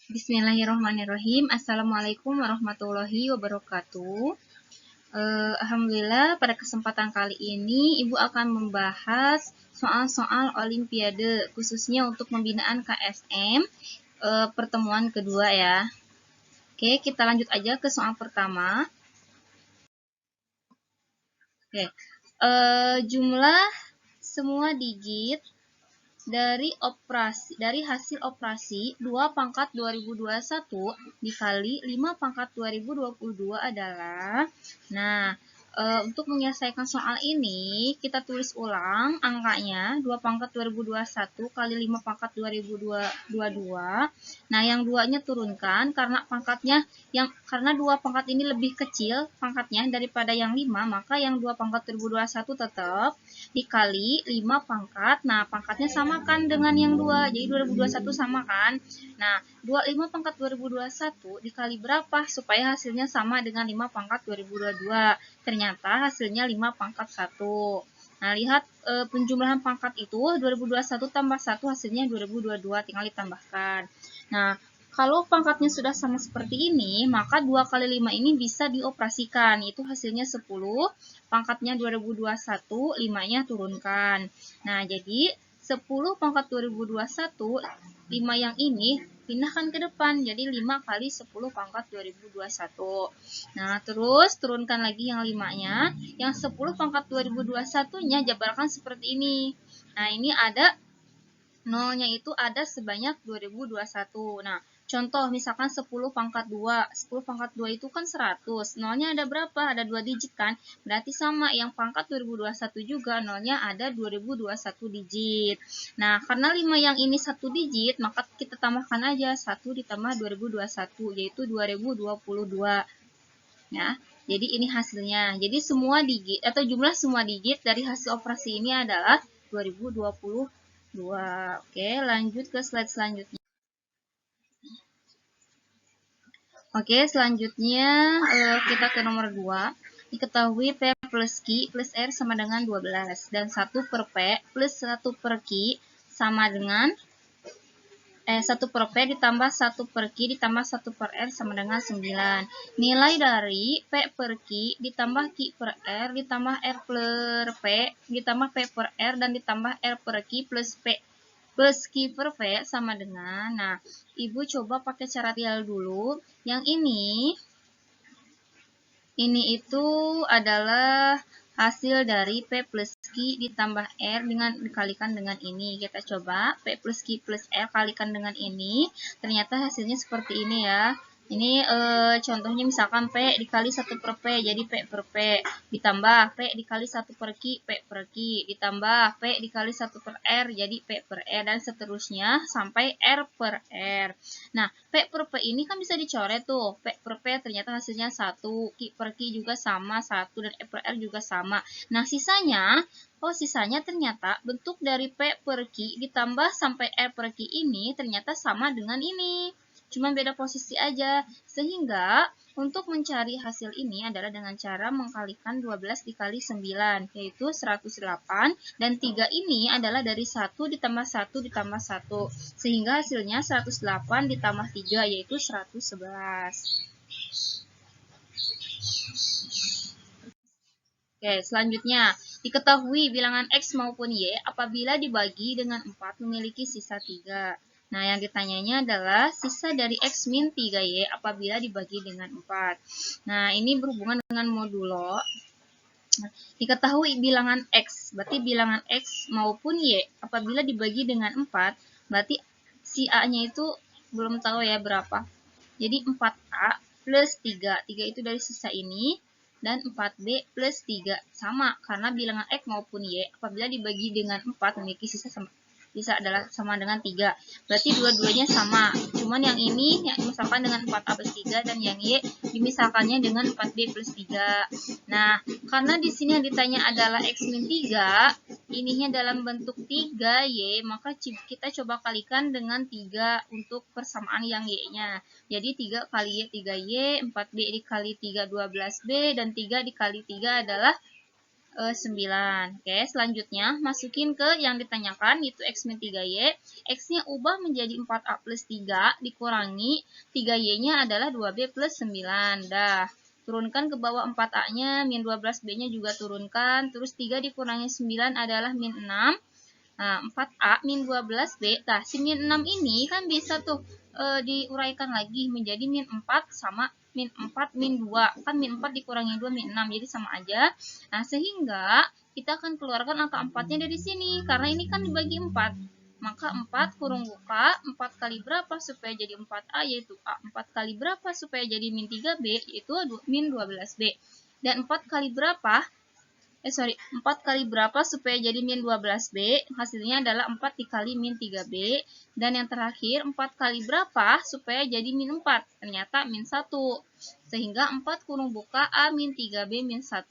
Bismillahirrahmanirrahim. Assalamualaikum warahmatullahi wabarakatuh. Alhamdulillah, pada kesempatan kali ini Ibu akan membahas soal-soal Olimpiade, khususnya untuk pembinaan KSM, pertemuan kedua ya. Oke, kita lanjut aja ke soal pertama. Oke, jumlah semua digit dari hasil operasi 2 pangkat 2021 dikali 5 pangkat 2022 adalah, untuk menyelesaikan soal ini, kita tulis ulang angkanya 2 pangkat 2021 kali 5 pangkat 2022. Nah, yang duanya turunkan karena karena 2 pangkat ini lebih kecil pangkatnya daripada yang 5, maka yang 2 pangkat 2021 tetap dikali 5 pangkat. Nah, pangkatnya samakan dengan yang 2. Jadi 2021 sama kan? Nah, 25 pangkat 2021 dikali berapa supaya hasilnya sama dengan 5 pangkat 2022? Ternyata hasilnya 5 pangkat 1. Nah, lihat penjumlahan pangkat itu 2021 tambah 1 hasilnya 2022, tinggal ditambahkan. Nah, kalau pangkatnya sudah sama seperti ini, maka 2 kali 5 ini bisa dioperasikan. Itu hasilnya 10, pangkatnya 2021, 5-nya turunkan. Nah, jadi 10 pangkat 2021, 5 yang ini pindahkan ke depan, jadi 5 kali 10 pangkat 2021. Nah, terus turunkan lagi yang 5-nya, yang 10 pangkat 2021-nya jabarkan seperti ini. Nah, ini ada nolnya itu ada sebanyak 2021. Nah, contoh misalkan 10 pangkat 2. 10 pangkat 2 itu kan 100. Nolnya ada berapa? Ada 2 digit kan? Berarti sama yang pangkat 2021 juga nolnya ada 2021 digit. Nah, karena 5 yang ini 1 digit, maka kita tambahkan aja 1 ditambah 2021 yaitu 2022. Ya. Jadi ini hasilnya. Jadi semua digit atau jumlah semua digit dari hasil operasi ini adalah 2022. Oke, lanjut ke slide selanjutnya. Oke, selanjutnya kita ke nomor 2. Diketahui P plus Q plus R sama dengan 12 dan 1 per P plus 1 per Q sama dengan 1 per P ditambah 1 per Q ditambah 1 per R sama dengan 9. Nilai dari P per Q ditambah Q per R ditambah R per P ditambah P per R dan ditambah R per Q plus P plus Q per P sama dengan, nah, Ibu coba pakai cara trial dulu. Yang ini itu adalah hasil dari P plus Q ditambah R dengan dikalikan dengan ini. Kita coba P plus Q plus R kalikan dengan ini. Ternyata hasilnya seperti ini ya. Ini contohnya misalkan P dikali 1 per P, jadi P per P. Ditambah P dikali 1 per Q, P per Q. Ditambah P dikali 1 per R, jadi P per R. Dan seterusnya sampai R per R. Nah, P per P ini kan bisa dicoret tuh. P per P ternyata hasilnya 1. Q per Q juga sama 1. Dan E per R juga sama. Nah, sisanya ternyata bentuk dari P per Q ditambah sampai R per Q ini ternyata sama dengan ini. Cuma beda posisi aja. Sehingga untuk mencari hasil ini adalah dengan cara mengkalikan 12 dikali 9, yaitu 108. Dan 3 ini adalah dari 1 ditambah 1 ditambah 1. Sehingga hasilnya 108 ditambah 3, yaitu 111. Oke, selanjutnya. Diketahui bilangan X maupun Y apabila dibagi dengan 4 memiliki sisa 3. Nah, yang ditanyanya adalah sisa dari X min 3Y apabila dibagi dengan 4. Nah, ini berhubungan dengan modulo. Diketahui bilangan X, berarti bilangan X maupun Y apabila dibagi dengan 4, berarti si A-nya itu belum tahu ya berapa. Jadi 4A plus 3. 3 itu dari sisa ini. Dan 4B plus 3 sama karena bilangan X maupun Y apabila dibagi dengan 4 memiliki sisa adalah sama dengan 3. Berarti dua-duanya sama. Cuman yang ini misalkan dengan 4A plus 3 dan yang Y dimisalkannya dengan 4B plus 3. Nah, karena di sini yang ditanya adalah X min 3, ininya dalam bentuk 3Y, maka kita coba kalikan dengan 3 untuk persamaan yang Y-nya. Jadi 3 kali Y 3Y, 4B dikali 3 12B, dan 3 dikali 3 adalah 9. Oke, selanjutnya masukin ke yang ditanyakan, yaitu X min 3Y. X-nya ubah menjadi 4A plus 3, dikurangi 3Y-nya adalah 2B plus 9. Dah, turunkan ke bawah 4A-nya, min 12B-nya juga turunkan. Terus 3 dikurangi 9 adalah min 6. Nah, 4A min 12B. Nah, si min 6 ini kan bisa tuh diuraikan lagi menjadi min 4 sama min 4 min 2. Kan min 4 dikurangi 2 min 6, jadi sama aja. Nah, sehingga kita akan keluarkan angka 4-nya dari sini. Karena ini kan dibagi 4. Maka 4 kurung buka, 4 kali berapa supaya jadi 4A, yaitu A. 4 kali berapa supaya jadi min 3B, yaitu min 12B. Dan 4 kali berapa? 4 kali berapa supaya jadi min 12B? Hasilnya adalah 4 dikali min 3B. Dan yang terakhir, 4 kali berapa supaya jadi min 4? Ternyata min 1. Sehingga 4 kurung buka A min 3B min 1.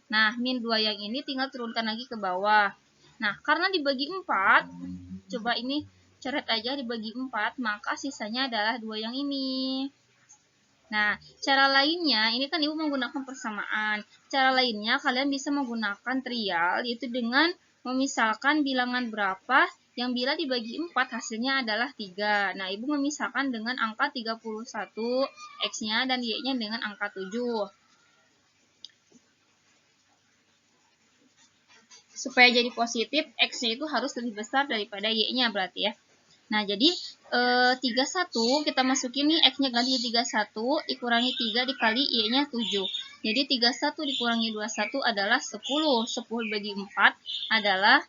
Nah, min 2 yang ini tinggal turunkan lagi ke bawah. Nah, karena dibagi 4, coba ini coret aja dibagi 4, maka sisanya adalah 2 yang ini. Nah, cara lainnya, ini kan Ibu menggunakan persamaan. Cara lainnya, kalian bisa menggunakan trial, yaitu dengan memisahkan bilangan berapa yang bila dibagi 4 hasilnya adalah 3. Nah, Ibu memisahkan dengan angka 31, X-nya dan Y-nya dengan angka 7. Supaya jadi positif, X-nya itu harus lebih besar daripada Y-nya berarti ya. Nah, jadi 31 kita masukin nih, X-nya ganti 31, dikurangi 3 dikali Y-nya 7. Jadi 31 dikurangi 21 adalah 10. 10 bagi 4 adalah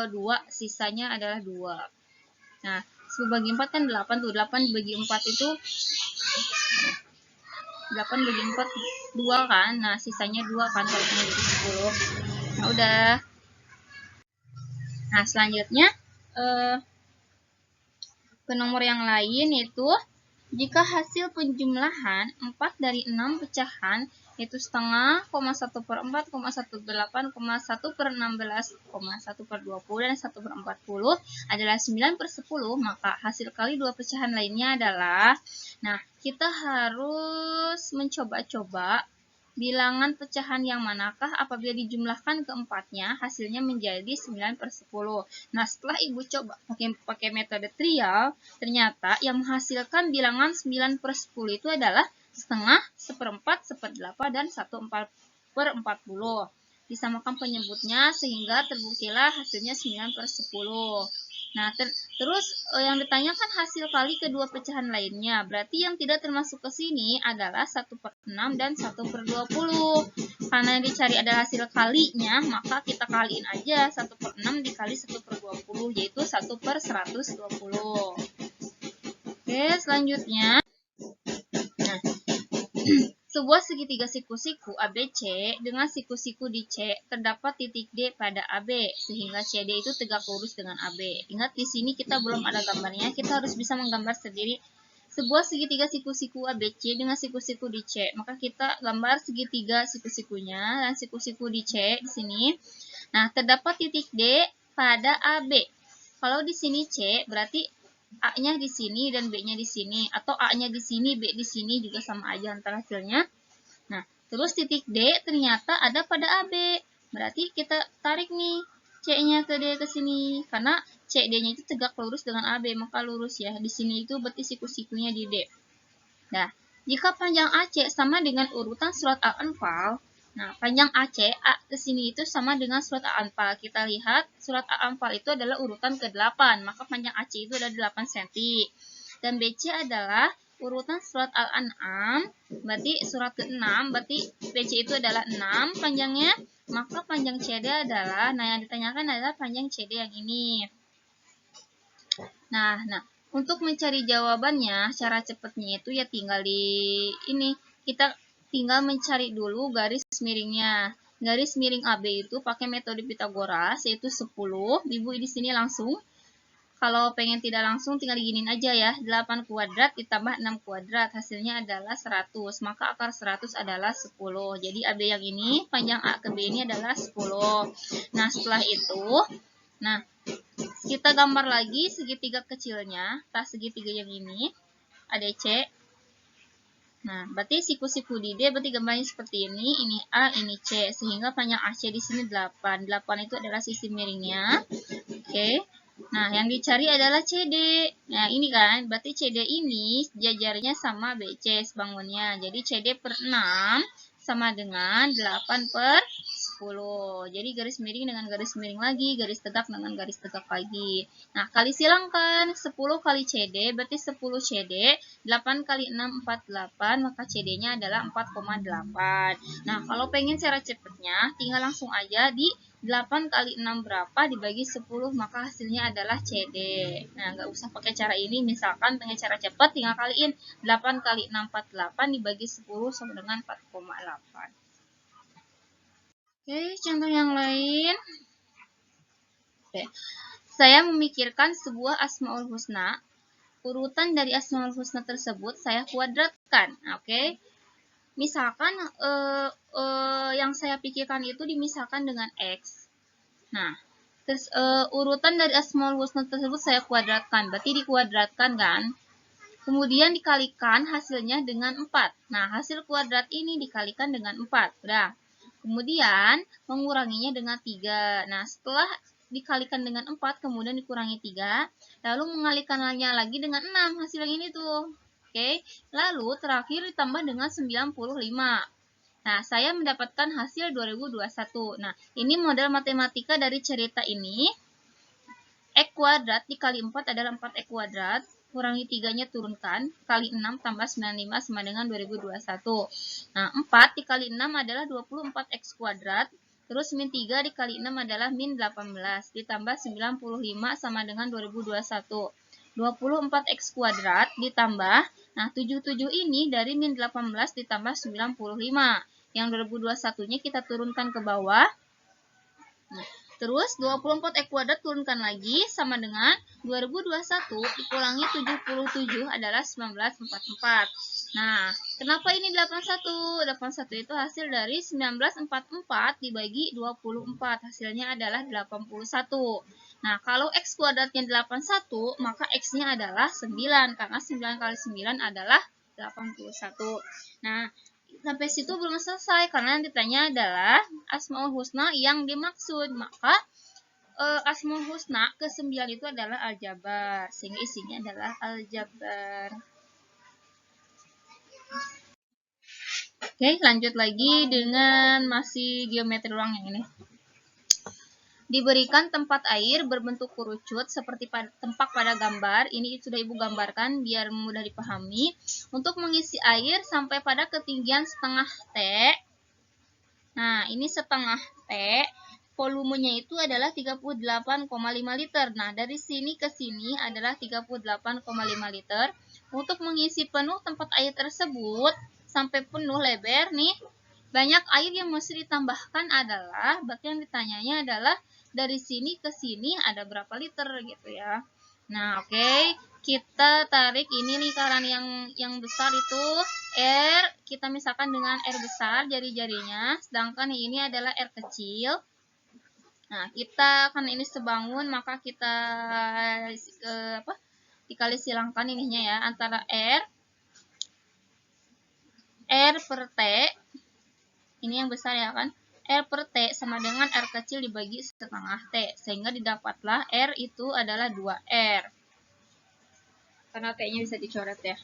2, sisanya adalah 2. Nah, 10 bagi 4 kan 8 tuh. 8 bagi 4 itu 8 bagi 4 2 kan. Nah, sisanya 2 kan kalau ini jadi 10. Nah, udah. Nah, selanjutnya ke nomor yang lain, yaitu jika hasil penjumlahan 4 dari 6 pecahan yaitu setengah, 1/4, 1/8, 1/16, 1/20, dan 1/40 adalah 9/10, maka hasil kali dua pecahan lainnya adalah, nah, kita harus mencoba-coba bilangan pecahan yang manakah apabila dijumlahkan keempatnya hasilnya menjadi 9/10. Nah, setelah Ibu coba pakai metode trial, ternyata yang menghasilkan bilangan 9/10 itu adalah setengah, 1/4, 1/8, dan 1/40. Disamakan penyebutnya sehingga terbuktilah hasilnya 9/10. Nah, terus yang ditanyakan hasil kali kedua pecahan lainnya. Berarti yang tidak termasuk ke sini adalah 1/6 dan 1/20. Karena yang dicari adalah hasil kalinya, maka kita kaliin aja 1/6 dikali 1/20, yaitu 1/120. Oke, selanjutnya. Nah, sebuah segitiga siku-siku ABC dengan siku-siku di C terdapat titik D pada AB sehingga CD itu tegak lurus dengan AB. Ingat di sini kita belum ada gambarnya, kita harus bisa menggambar sendiri sebuah segitiga siku-siku ABC dengan siku-siku di C. Maka kita gambar segitiga siku-sikunya dan siku-siku di C di sini. Nah, terdapat titik D pada AB. Kalau di sini C berarti A-nya di sini dan B-nya di sini, atau A-nya di sini, B di sini juga sama aja antara hasilnya. Nah, terus titik D ternyata ada pada AB. Berarti kita tarik nih C-nya ke D ke sini. Karena CD-nya itu tegak lurus dengan AB, maka lurus ya. Di sini itu berarti siku-sikunya di D. Nah, jika panjang AC sama dengan urutan surat A-anfal, nah, panjang AC, A ke sini itu sama dengan surat A-anfal. Kita lihat, surat A-anfal itu adalah urutan ke-8, maka panjang AC itu ada 8 cm. Dan BC adalah urutan surat Al-An'am, berarti surat ke-6, berarti BC itu adalah 6 panjangnya, maka panjang CD adalah, nah yang ditanyakan adalah panjang CD yang ini. Nah, untuk mencari jawabannya, cara cepatnya itu ya tinggal di ini, kita tinggal mencari dulu garis miringnya. Garis miring AB itu pakai metode Pitagoras, yaitu 10. Ibu di sini langsung. Kalau pengen tidak langsung tinggal diginin aja ya. 8 kuadrat ditambah 6 kuadrat. Hasilnya adalah 100. Maka akar 100 adalah 10. Jadi AB yang ini, panjang A ke B ini adalah 10. Nah, setelah itu, nah, kita gambar lagi segitiga kecilnya. Tas segitiga yang ini, ADC. Nah, berarti siku-siku di D berarti gambarnya seperti ini A, ini C. Sehingga panjang AC di sini 8. 8 itu adalah sisi miringnya. Oke. Nah, yang dicari adalah CD. Nah, ini kan, berarti CD ini jajarnya sama BC sebangunnya. Jadi CD per 6 sama dengan 8 per 10. Jadi garis miring dengan garis miring lagi, garis tegak dengan garis tegak lagi. Nah, kali silangkan 10 kali CD, berarti 10 CD, 8 kali 6, 48, maka CD-nya adalah 4,8. Nah, kalau pengen cara cepatnya, tinggal langsung aja di 8 kali 6 berapa dibagi 10, maka hasilnya adalah CD. Nah, nggak usah pakai cara ini, misalkan pengen cara cepat, tinggal kaliin 8 kali 6, 48 dibagi 10 sama dengan 4,8. Oke, contoh yang lain. Oke. Saya memikirkan sebuah Asmaul Husna. Urutan dari Asmaul Husna tersebut saya kuadratkan. Oke. Misalkan yang saya pikirkan itu dimisahkan dengan X. Nah, terus urutan dari Asmaul Husna tersebut saya kuadratkan. Berarti dikuadratkan kan? Kemudian dikalikan hasilnya dengan 4. Nah, hasil kuadrat ini dikalikan dengan 4. Udah. Kemudian menguranginya dengan 3. Nah, setelah dikalikan dengan 4, kemudian dikurangi 3, lalu mengalikannya lagi dengan 6, hasil yang ini tuh. Oke, lalu terakhir ditambah dengan 95. Nah, saya mendapatkan hasil 2021. Nah, ini model matematika dari cerita ini. X kuadrat dikali 4 adalah 4X kuadrat. Kurangi 3-nya turunkan, kali 6 tambah 95 sama dengan 2021. Nah, 4 dikali 6 adalah 24X kuadrat. Terus min 3 dikali 6 adalah min 18. Ditambah 95 sama dengan 2021. 24X kuadrat ditambah, nah 77 ini dari min 18 ditambah 95. Yang 2021-nya kita turunkan ke bawah. Nah, terus 24X kuadrat turunkan lagi sama dengan 2021 dikurangi 77 adalah 1944. Nah, kenapa ini 81? 81 itu hasil dari 1944 dibagi 24. Hasilnya adalah 81. Nah, kalau X kuadratnya 81, maka X-nya adalah 9. Karena 9 kali 9 adalah 81. Nah, sampai situ belum selesai karena yang ditanya adalah Asmaul Husna yang dimaksud. Maka Asmaul Husna ke-9 itu adalah aljabar, sehingga isinya adalah aljabar. Oke, lanjut lagi dengan masih geometri ruang yang ini. Diberikan tempat air berbentuk kerucut seperti tempat pada gambar. Ini sudah Ibu gambarkan biar mudah dipahami. Untuk mengisi air sampai pada ketinggian setengah T. Nah, ini setengah T. Volumenya itu adalah 38,5 liter. Nah, dari sini ke sini adalah 38,5 liter. Untuk mengisi penuh tempat air tersebut sampai penuh lebar nih, banyak air yang mesti ditambahkan adalah, berarti yang ditanyanya adalah dari sini ke sini ada berapa liter gitu ya. Nah, oke. Kita tarik ini lingkaran yang besar itu R, kita misalkan dengan R besar jari-jarinya, sedangkan ini adalah R kecil. Nah, kita kan ini sebangun, maka kita dikali silangkan ininya ya antara R per T. Ini yang besar ya kan? R per T sama dengan R kecil dibagi setengah T. Sehingga didapatlah R itu adalah 2R. Karena T-nya bisa dicoret ya.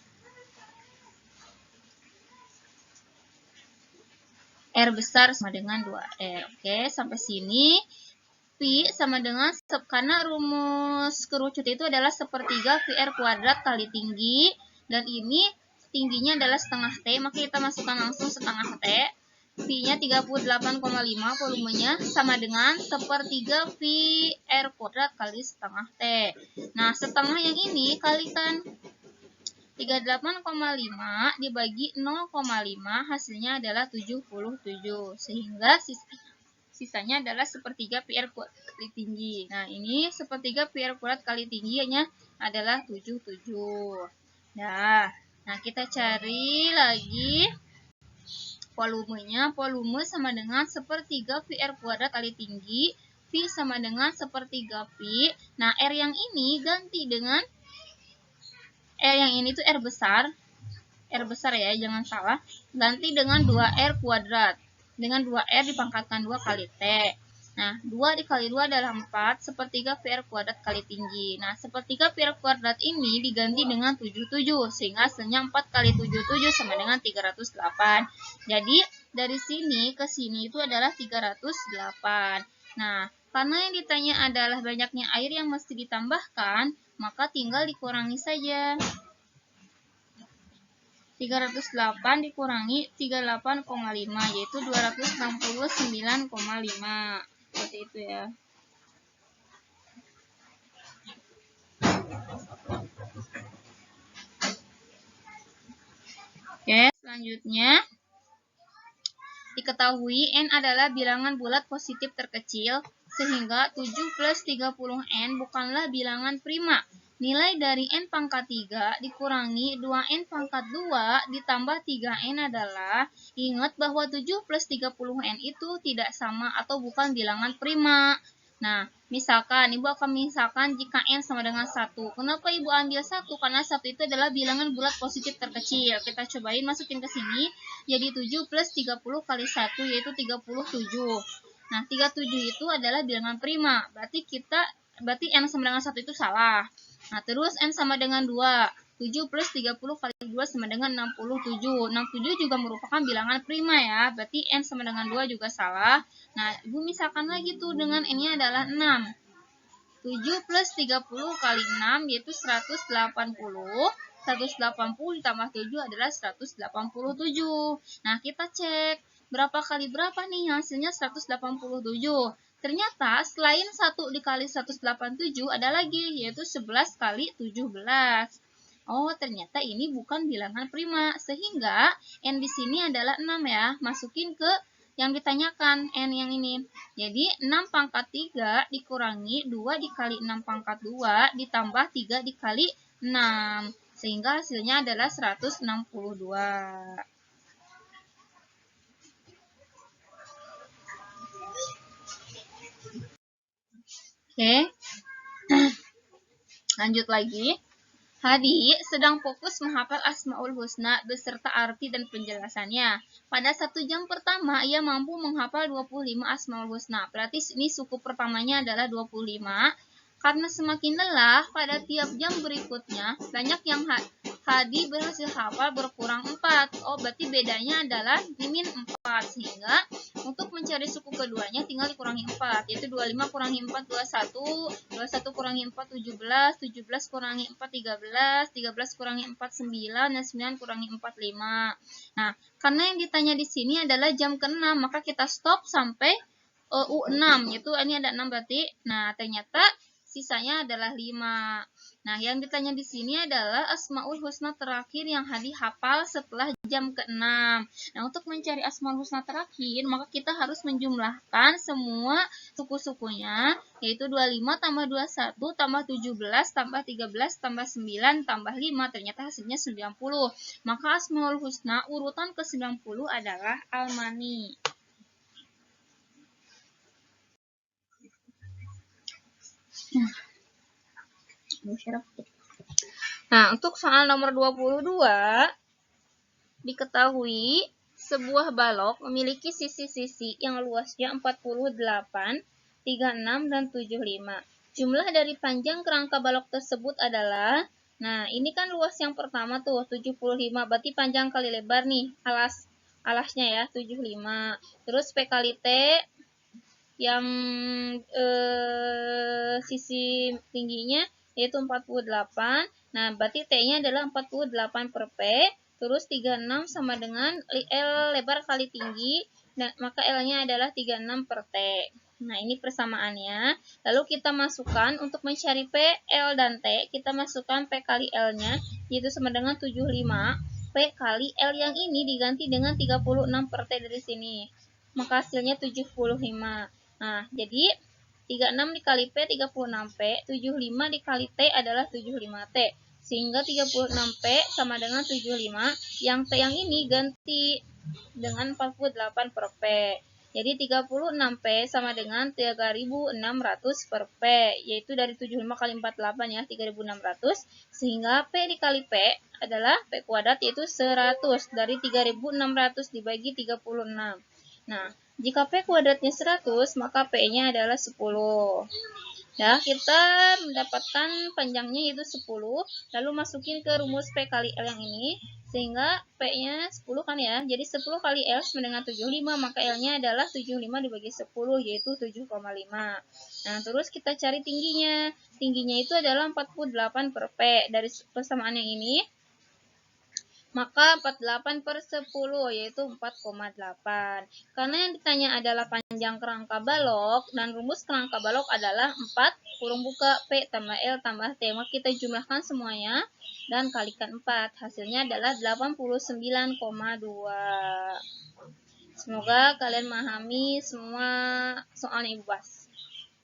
R besar sama dengan 2R. Oke, sampai sini. Pi sama dengan, karena rumus kerucut itu adalah sepertiga VR kuadrat kali tinggi. Dan ini tingginya adalah setengah T. Maka kita masukkan langsung setengah T. Pi-nya 38,5, volumenya sama dengan sepertiga Pi R kuadrat kali setengah T. Nah, setengah yang ini kalikan 38,5 dibagi 0,5, hasilnya adalah 77. Sehingga sisanya adalah sepertiga Pi R kuadrat kali tinggi. Nah, ini sepertiga Pi R kuadrat kali tingginya adalah 77. Nah, kita cari lagi volumenya. Volume sama dengan sepertiga Pi R kuadrat kali tinggi. Pi sama dengan sepertiga Pi. Nah, R yang ini ganti dengan R yang ini tuh R besar. R besar ya, jangan salah. Ganti dengan 2R kuadrat. Dengan 2R dipangkatkan 2 kali T. Nah, 2 dikali 2 adalah 4, sepertiga PR kuadrat kali tinggi. Nah, sepertiga PR kuadrat ini diganti dengan 77, sehingga hasilnya 4 kali 77 sama dengan 308. Jadi, dari sini ke sini itu adalah 308. Nah, karena yang ditanya adalah banyaknya air yang mesti ditambahkan, maka tinggal dikurangi saja. 308 dikurangi 38,5, yaitu 269,5. Seperti itu ya. Oke, selanjutnya diketahui N adalah bilangan bulat positif terkecil, sehingga 7 plus 30N bukanlah bilangan prima. Nilai dari N pangkat 3 dikurangi 2N pangkat 2 ditambah 3N adalah, ingat bahwa 7 plus 30N itu tidak sama atau bukan bilangan prima. Nah, misalkan Ibu akan misalkan jika N sama dengan 1. Kenapa Ibu ambil 1? Karena 1 itu adalah bilangan bulat positif terkecil. Kita cobain masukin ke sini. Jadi 7 plus 30 kali 1 yaitu 37. Nah, 37 itu adalah bilangan prima. Berarti N sama dengan 1 itu salah. Nah, terus N sama dengan 2. 7 plus 30 kali 2 sama dengan 67. 67 juga merupakan bilangan prima ya. Berarti N sama dengan 2 juga salah. Nah, Ibu misalkan lagi tuh dengan N-nya adalah 6. 7 plus 30 kali 6 yaitu 180. 180 ditambah 7 adalah 187. Nah, kita cek berapa kali berapa nih, hasilnya 187. Ternyata selain 1 dikali 187 ada lagi, yaitu 11 kali 17. Oh, ternyata ini bukan bilangan prima, sehingga N di sini adalah 6 ya. Masukin ke yang ditanyakan, N yang ini. Jadi, 6 pangkat 3 dikurangi 2 dikali 6 pangkat 2 ditambah 3 dikali 6. Sehingga hasilnya adalah 162. Oke. Lanjut lagi. Hadi sedang fokus menghafal Asmaul Husna beserta arti dan penjelasannya. Pada 1 jam pertama, ia mampu menghafal 25 Asmaul Husna. Berarti ini suku pertamanya adalah 25. Karena semakin lelah, pada tiap jam berikutnya, banyak yang Hadi berhasil hafal berkurang 4. Oh, berarti bedanya adalah min 4. Sehingga untuk mencari suku keduanya tinggal dikurangi 4. Yaitu 25 kurangi 4, 21. 21 kurangi 4, 17. 17 kurangi 4, 13. 13 kurangi 4, 9. Dan 9 kurangi 4, 5. Nah, karena yang ditanya di sini adalah jam ke-6, maka kita stop sampai U6. Yaitu ini ada 6 berarti. Nah, ternyata sisanya adalah 5. Nah, yang ditanya di sini adalah Asmaul Husna terakhir yang Hadi hafal setelah jam ke-6. Nah, untuk mencari Asmaul Husna terakhir, maka kita harus menjumlahkan semua suku-sukunya, yaitu 25 tambah 21 tambah 17 tambah 13 tambah 9 tambah 5. Ternyata hasilnya 90. Maka Asmaul Husna urutan ke-90 adalah Al-Mani. Nah, untuk soal nomor 22, diketahui sebuah balok memiliki sisi-sisi yang luasnya 48, 36, dan 75. Jumlah dari panjang kerangka balok tersebut adalah, nah ini kan luas yang pertama tuh, 75, berarti panjang kali lebar nih, alasnya ya, 75. Terus P kali T, yang sisi tingginya yaitu 48. Nah, berarti T-nya adalah 48 per P. Terus 36 sama dengan L lebar kali tinggi. Nah, maka L-nya adalah 36 per T. Nah, ini persamaannya. Lalu kita masukkan untuk mencari P, L, dan T. Kita masukkan P kali L-nya, yaitu sama dengan 75. P kali L yang ini diganti dengan 36 per T dari sini. Maka hasilnya 75. Nah, jadi 36 dikali P, 36P, 75 dikali T adalah 75T. Sehingga 36P sama dengan 75, yang T yang ini ganti dengan 48 per P. Jadi 36P sama dengan 3.600 per P, yaitu dari 75 kali 48 ya, 3.600. Sehingga P dikali P adalah P kuadrat yaitu 100. Dari 3.600 dibagi 36. Nah, jika P kuadratnya 100, maka P-nya adalah 10. Ya, kita mendapatkan panjangnya yaitu 10, lalu masukin ke rumus P kali L yang ini, sehingga P-nya 10 kan ya, jadi 10 kali L sama dengan 75, maka L-nya adalah 75 dibagi 10, yaitu 7,5. Nah, terus kita cari tingginya. Tingginya itu adalah 48 per P. Dari persamaan yang ini, maka 48 per 10 yaitu 4,8. Karena yang ditanya adalah panjang kerangka balok dan rumus kerangka balok adalah 4 kurung buka P tambah L tambah T. Maka kita jumlahkan semuanya dan kalikan 4. Hasilnya adalah 89,2. Semoga kalian memahami semua soalnya Ibu bahas.